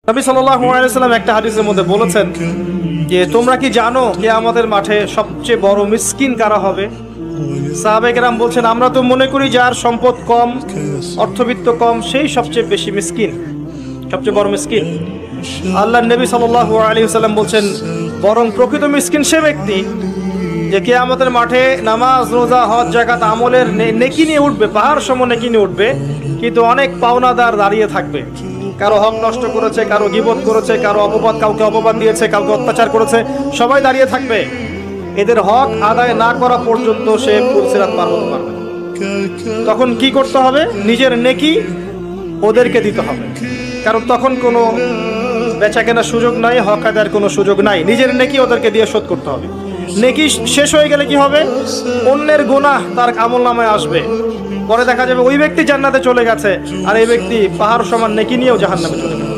নবী সাল্লাল্লাহু আলাইহি ওয়াসাল্লাম একটা হাদিসের মধ্যে বলেছেন যে তোমরা কি জানো কিয়ামতের মাঠে সবচেয়ে বড় মিসকিন কারা হবে? সাহাবায়ে কেরাম বলছেন আমরা তো মনে করি যার সম্পদ কম, অর্থবিত্ত কম, সেই সবচেয়ে বেশি মিসকিন, সবচেয়ে বড় মিসকিন। আল্লাহর নবী সাল্লাল্লাহু আলাইহি ওয়াসাল্লাম বলছেন বরং প্রকৃত মিসকিন সে ব্যক্তি যে কিয়ামতের মাঠে নামাজ, রোজা, হজ, যাকাত আমলের নেকি নিয়ে উঠবে, পাহাড় সম নেকি নিয়ে উঠবে, কিন্তু অনেক পাওনাদার দাঁড়িয়ে থাকবে। কারো হক নষ্ট করেছে, কারো গীবত করেছে, কারো অপবাদ, কাউকে অপবাদ দিয়েছে, কাউকে অত্যাচার করেছে, সবাই দাঁড়িয়ে থাকবে। এদের হক আদায় না করা পর্যন্ত সে পুলসিরাত পার হতে পারবে না। তখন কি করতে হবে? নিজের নেকি ওদেরকে দিতে হবে, কারণ তখন কোনো বেচা কেনার সুযোগ নাই, হক আদায়ের কোনো সুযোগ নাই। নিজের নেকি ওদেরকে দিয়ে শোধ করতে হবে। নেকি শেষ হয়ে গেলে কি হবে? অন্যের গুনাহ তার আমলনামায় আসবে, পরে দেখা যাবে ওই ব্যক্তি জান্নাতে চলে গেছে আর এই ব্যক্তি পাহাড় সমান নেকি নিয়েও জাহান্নামে চলে গেছে।